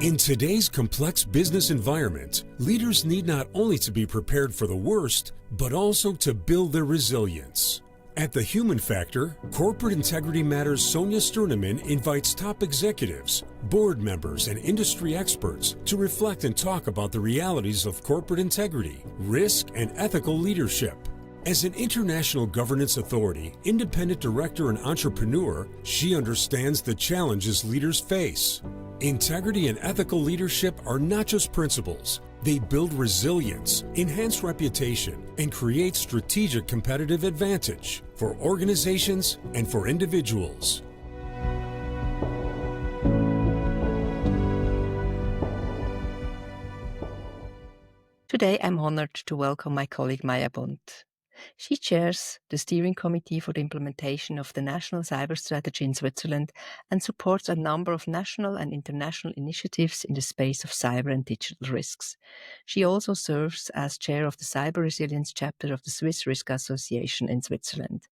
In today's complex business environment, leaders need not only to be prepared for the worst, but also to build their resilience. At The Human Factor, Corporate Integrity Matters' Sonja Stirnmann invites top executives, board members, and industry experts to reflect and talk about the realities of corporate integrity, risk, and ethical leadership. As an international governance authority, independent director, and entrepreneur, she understands the challenges leaders face. Integrity and ethical leadership are not just principles. They build resilience, enhance reputation, and create strategic competitive advantage for organizations and for individuals. Today, I'm honored to welcome my colleague Maya Bundt. She chairs the steering committee for the implementation of the national cyber strategy in Switzerland and supports a number of national and international initiatives in the space of cyber and digital risks. She also serves as chair of the Cyber Resilience chapter of the Swiss Risk Association in Switzerland.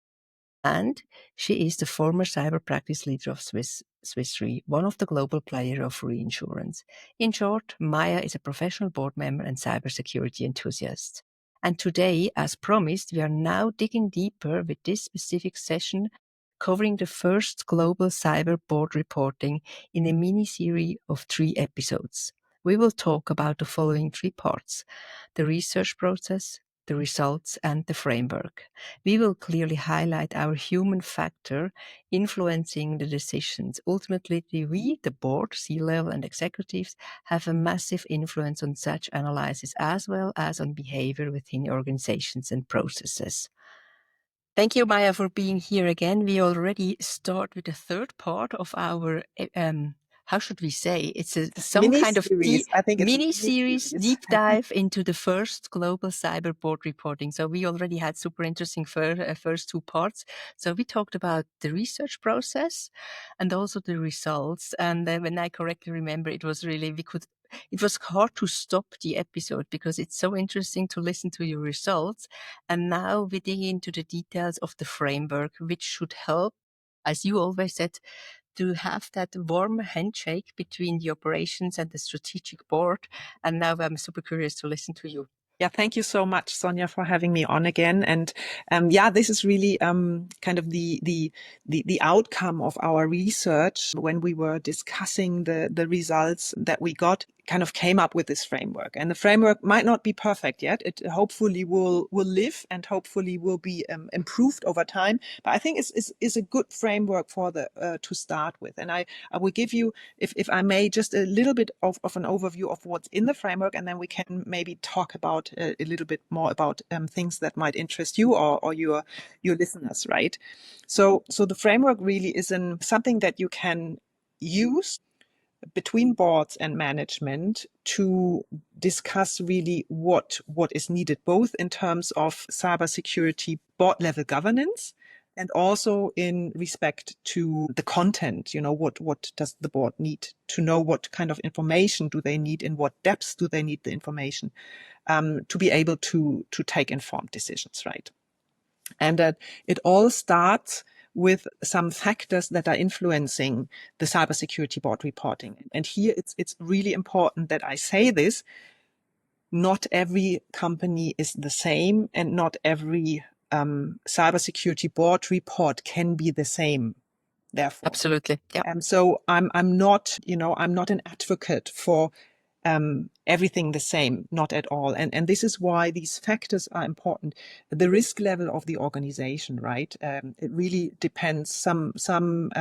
And she is the former cyber practice leader of Swiss Re, one of the global players of reinsurance. In short, Maya is a professional board member and cybersecurity enthusiast. And today, as promised, we are now digging deeper with this specific session covering the first global cyber board reporting in a mini-series of 3 episodes. We will talk about the following 3 parts: the research process, the results, and the framework. We will clearly highlight our human factor influencing the decisions. Ultimately, we, the board, C-level, and executives, have a massive influence on such analysis as well as on behavior within organizations and processes. Thank you, Maya, for being here again. We already start with the third part of our how should we say? It's some kind of mini-series, deep dive into the first global cyber board reporting. So we already had super interesting first 2 parts. So we talked about the research process and also the results. And when I correctly remember, it was really, it was hard to stop the episode because it's so interesting to listen to your results. And now we dig into the details of the framework, which should help, as you always said, to have that warm handshake between the operations and the strategic board. And now I'm super curious to listen to you. Yeah, thank you so much, Sonja, for having me on again. And this is really kind of the outcome of our research. When we were discussing the results that we got, kind of came up with this framework. And the framework might not be perfect yet. It hopefully will live and hopefully will be improved over time. But I think it's a good framework for to start with. And I will give you, if I may, just a little bit of an overview of what's in the framework, and then we can maybe talk about a little bit more about things that might interest you or your listeners, right? So the framework really is something that you can use between boards and management to discuss really what is needed, both in terms of cybersecurity board level governance and also in respect to the content. What does the board need to know? What kind of information do they need? In what depths do they need the information to be able to take informed decisions, right? And that it all starts with some factors that are influencing the cybersecurity board reporting. And here it's really important that I say this. Not every company is the same, and not every cybersecurity board report can be the same. Therefore, absolutely. Yeah. So I'm not an advocate for everything the same, not at all. And this is why these factors are important. The risk level of the organization, right? It really depends. Some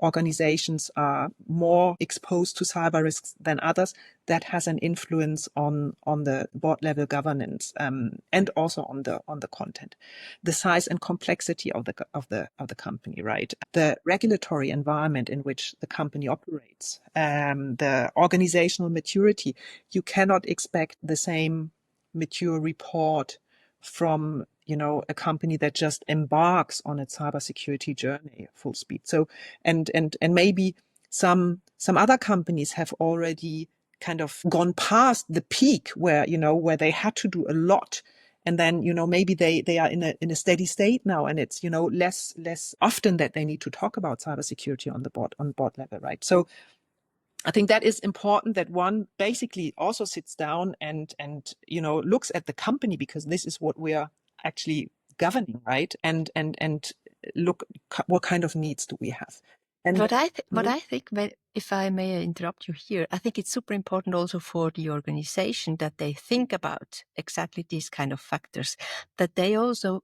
organizations are more exposed to cyber risks than others. That has an influence on the board level governance and also on the content. The size and complexity of the company, right? The regulatory environment in which the company operates, the organizational maturity. You cannot expect the same mature report from a company that just embarks on its cybersecurity journey full speed. So and maybe some other companies have already kind of gone past the peak where they had to do a lot, and then maybe they are in a steady state now, and it's less often that they need to talk about cybersecurity on board level, right? So I think that is important, that one basically also sits down and looks at the company, because this is what we are actually governing, right? And look what kind of needs do we have. And what I think, if I may interrupt you here, I think it's super important also for the organization that they think about exactly these kind of factors, that they also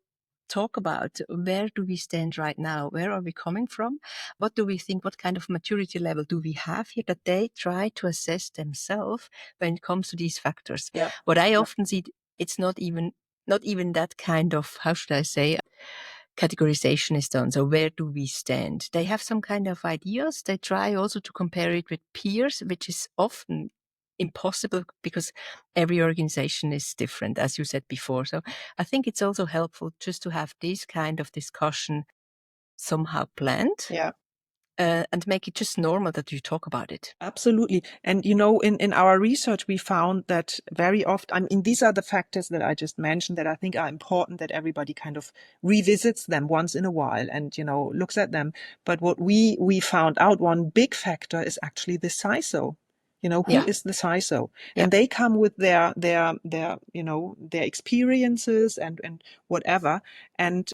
talk about where do we stand right now, where are we coming from, what do we think, what kind of maturity level do we have here, that they try to assess themselves when it comes to these factors. Yeah. What I often see, it's not even that kind of, how should I say, categorization is done. So where do we stand? They have some kind of ideas. They try also to compare it with peers, which is often impossible because every organization is different, as you said before. So I think it's also helpful just to have this kind of discussion somehow planned. Yeah. And make it just normal that you talk about it. Absolutely. And, in our research, we found that very often, I mean, these are the factors that I just mentioned that I think are important, that everybody kind of revisits them once in a while and, looks at them. But what we found out, one big factor is actually the CISO. Who is the CISO? Yeah. And they come with their experiences and whatever. And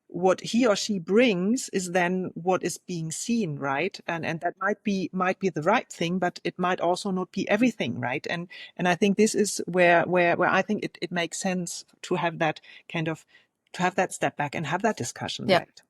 what he or she brings is then what is being seen, right? And that might be the right thing, but it might also not be everything, right? And I think this is where I think it makes sense to have that step back and have that discussion, Yeah. right?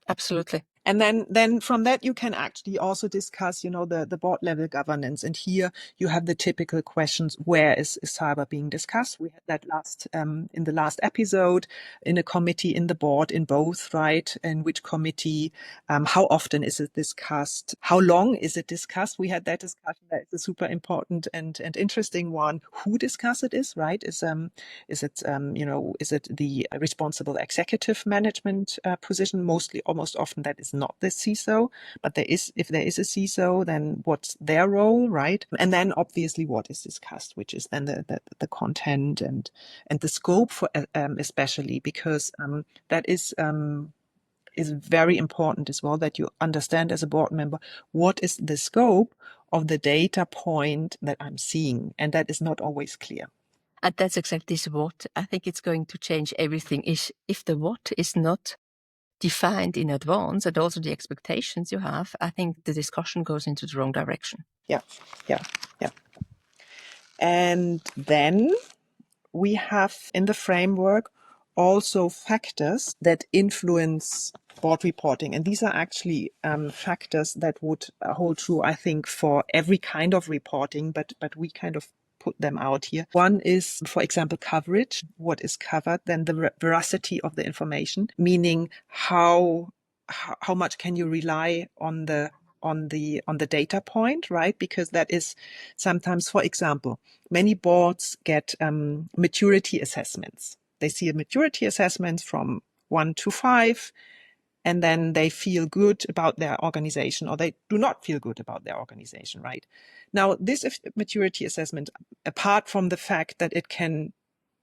Absolutely. And then from that, you can actually also discuss, the board level governance. And here you have the typical questions: where is cyber being discussed? We had that in the last episode, in a committee, in the board, in both, right? In which committee? How often is it discussed? How long is it discussed? We had that discussion. That is a super important and interesting one. Who discuss it is, right? Is it the responsible executive management position? Almost often that is not the CISO, but if there is a CISO, then what's their role, right? And then obviously what is discussed, which is then the content and the scope for especially, because that is very important as well, that you understand as a board member what is the scope of the data point that I'm seeing, and that is not always clear. And that's exactly what I think it's going to change everything. Is if the what is not defined in advance, and also the expectations you have, I think the discussion goes into the wrong direction. Yeah. And then we have in the framework also factors that influence board reporting. And these are actually factors that would hold true, I think, for every kind of reporting, but we kind of put them out here. One is, for example, coverage, what is covered, then the veracity of the information, meaning how much can you rely on the data point, right? Because that is sometimes, for example, many boards get maturity assessments. They see a maturity assessment from 1 to 5, and then they feel good about their organization, or they do not feel good about their organization, right? Now, this maturity assessment, apart from the fact that it can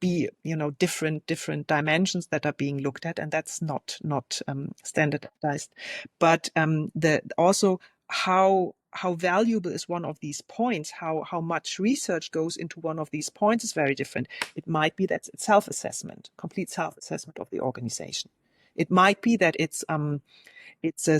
be, different dimensions that are being looked at, and that's not standardized, but also how valuable is one of these points, how much research goes into one of these points is very different. It might be that it's self-assessment, complete self-assessment of the organization. It might be that it's a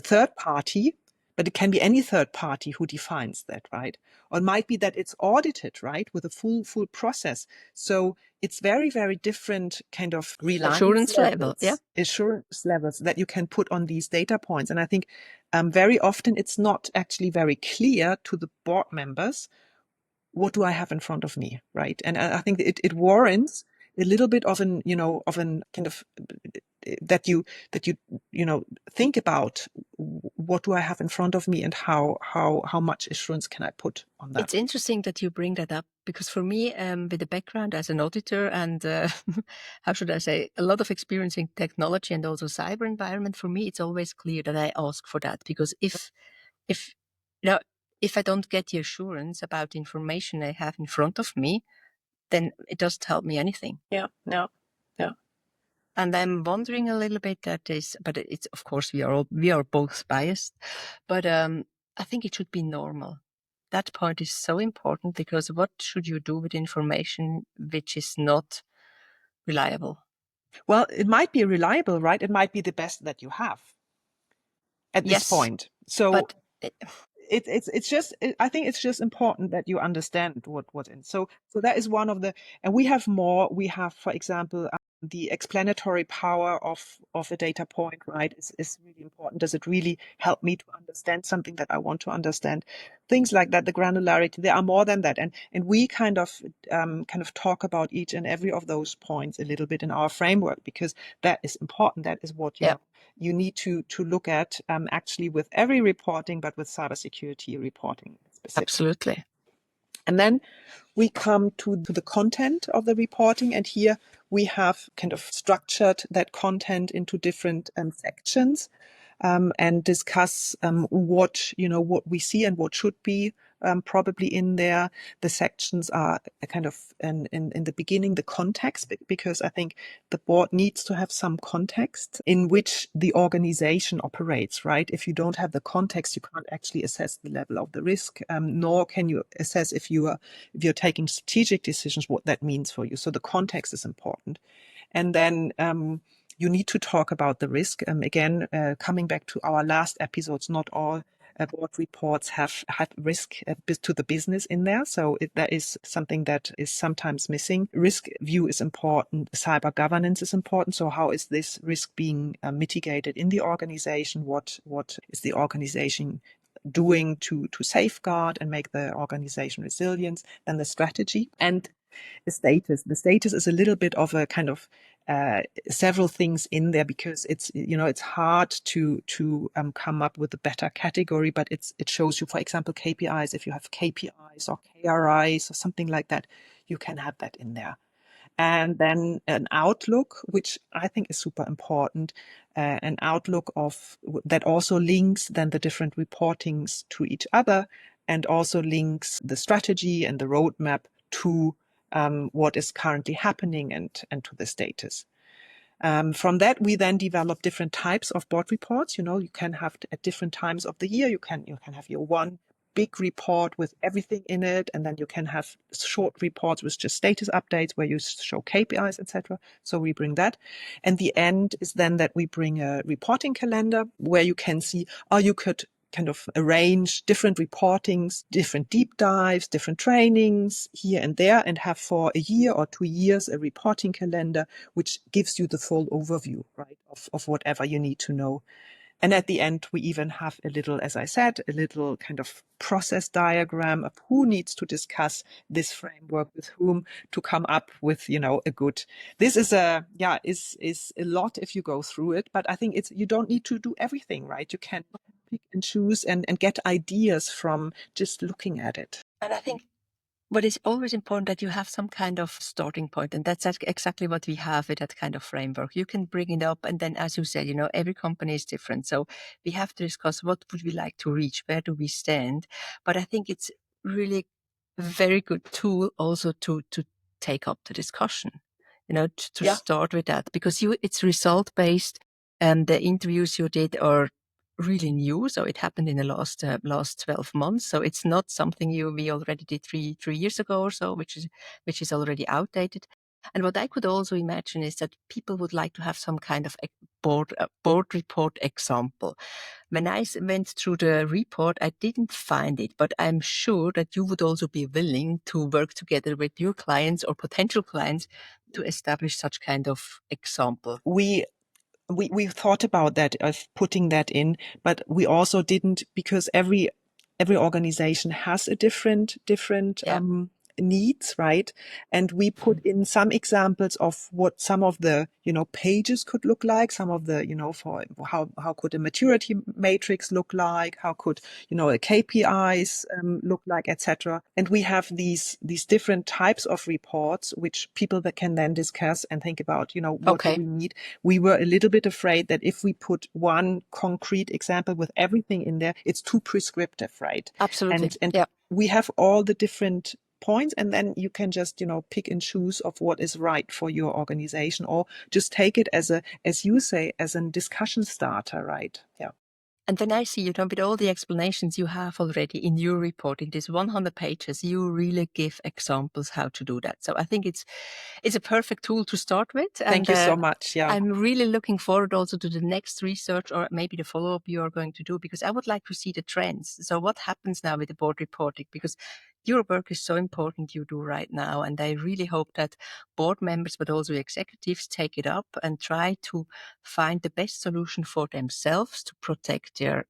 third party, but it can be any third party who defines that, right? Or it might be that it's audited, right, with a full process. So it's very, very different kind of Assurance level, yeah. Assurance levels that you can put on these data points. And I think very often it's not actually very clear to the board members, what do I have in front of me, right? And I think it warrants a little bit of an kind of that you think about, what do I have in front of me, and how much assurance can I put on that? It's interesting that you bring that up, because for me, with a background as an auditor and how should I say, a lot of experience in technology and also cyber environment, for me it's always clear that I ask for that, because if I don't get the assurance about the information I have in front of me, then it doesn't help me anything. Yeah. And I'm wondering a little bit but it's, of course, we are both biased, but I think it should be normal that point is so important, because what should you do with information which is not reliable? Well, it might be reliable, right? It might be the best that you have at this Yes, point. So but it's just, I think it's just important that you understand what's in. So that is one of the, and we have more. We have, for example, the explanatory power of a data point, right, is really important. Does it really help me to understand something that I want to understand? Things like that, the granularity. There are more than that, and we kind of talk about each and every of those points a little bit in our framework, because that is important. That is what you need to look at actually with every reporting, but with cybersecurity reporting specifically. absolutely. And then we come to the content of the reporting, and here we have kind of structured that content into different sections, and discuss what we see and what should be probably in there. The sections are kind of in the beginning, the context, because I think the board needs to have some context in which the organization operates, right? If you don't have the context, you can't actually assess the level of the risk, nor can you assess if you're taking strategic decisions, what that means for you. So the context is important. And then you need to talk about the risk. Again, coming back to our last episodes, not all board reports have risk to the business in there. So that is something that is sometimes missing. Risk view is important. Cyber governance is important. So how is this risk being mitigated in the organization? What is the organization doing to safeguard and make the organization resilient? Then the strategy and the status. The status is a little bit of a kind of several things in there, because it's hard to come up with a better category, but it shows you, for example, KPIs. If you have KPIs or KRIs or something like that, you can have that in there. And then an outlook, which I think is super important, an outlook that also links then the different reportings to each other, and also links the strategy and the roadmap to what is currently happening and to the status. From that, we then develop different types of board reports. You can have at different times of the year. You can have your one big report with everything in it, and then you can have short reports with just status updates where you show KPIs, etc. So we bring that. And the end is then that we bring a reporting calendar where you can see, you could kind of arrange different reportings, different deep dives, different trainings here and there, and have for a year or 2 years a reporting calendar which gives you the full overview, right, of whatever you need to know. And at the end, we even have a little, as I said, a little kind of process diagram of who needs to discuss this framework with whom to come up with, a good. This is is a lot if you go through it, but I think you don't need to do everything, right? You can pick and choose and get ideas from just looking at it. And I think what is always important, that you have some kind of starting point, and that's exactly what we have with that kind of framework. You can bring it up, and then, as you said, every company is different, so we have to discuss what would we like to reach, where do we stand. But I think it's really a very good tool also to take up the discussion, to start with that, because it's result based, and the interviews you did are really new, so it happened in the last 12 months. So it's not something we already did three years ago or so, which is already outdated. And what I could also imagine is that people would like to have some kind of board report example. When I went through the report, I didn't find it, but I'm sure that you would also be willing to work together with your clients or potential clients to establish such kind of example. We thought about that, of putting that in, but we also didn't, because every organization has a different needs, right? And we put in some examples of what some of the pages could look like, some of the for how could a maturity matrix look like, how could a KPIs look like, etc. And we have these different types of reports which people that can then discuss and think about what do we need. We were a little bit afraid that if we put one concrete example with everything in there, it's too prescriptive, right? Absolutely. And we have all the different points, and then you can just pick and choose of what is right for your organization, or just take it as you say, as a discussion starter, right? And then I see, with all the explanations you have already in your report, in this 100 pages, you really give examples how to do that. So I think it's a perfect tool to start with. Thank you so much. Yeah. I'm really looking forward also to the next research or maybe the follow-up you are going to do, because I would like to see the trends. So what happens now with the board reporting? Because your work is so important you do right now. And I really hope that board members, but also executives, take it up and try to find the best solution for themselves to protect their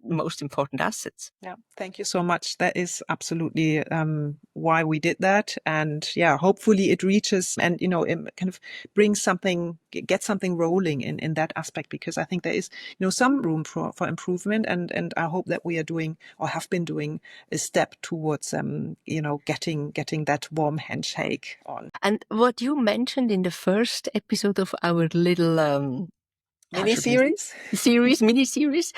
most important assets. Yeah, thank you so much. That is absolutely why we did that. And yeah, hopefully it reaches and, kind of brings something, get something rolling in that aspect, because I think there is, some room for improvement. And I hope that we are doing or have been doing a step towards, getting that warm handshake on. And what you mentioned in the first episode of our little Mini-series? Mini-series.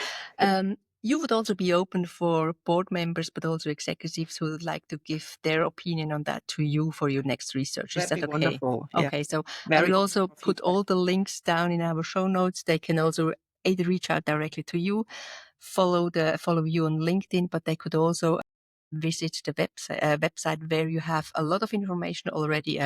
You would also be open for board members, but also executives who would like to give their opinion on that to you for your next research. Is that okay? Wonderful. Yeah. Okay, so I will also put all the links down in our show notes. They can also either reach out directly to you, follow you on LinkedIn, but they could also visit the website where you have a lot of information already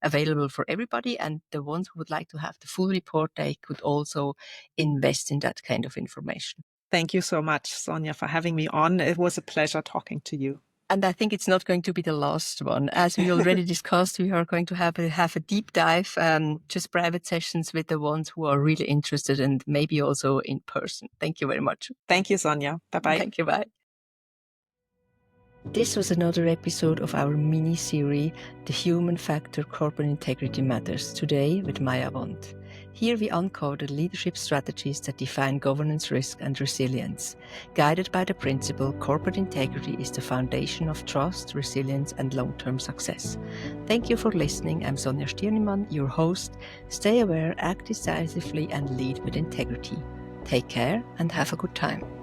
available for everybody. And the ones who would like to have the full report, they could also invest in that kind of information. Thank you so much, Sonja, for having me on. It was a pleasure talking to you. And I think it's not going to be the last one. As we already discussed, we are going to have a deep dive, just private sessions with the ones who are really interested, and maybe also in person. Thank you very much. Thank you, Sonja. Bye-bye. Thank you. Bye. This was another episode of our mini-series, The Human Factor Corporate Integrity Matters, today with Maya Bundt. Here we uncover the leadership strategies that define governance risk and resilience, guided by the principle corporate integrity is the foundation of trust, resilience, and long-term success. Thank you for listening. I'm Sonja Stirnmann, your host. Stay aware, act decisively, and lead with integrity. Take care and have a good time.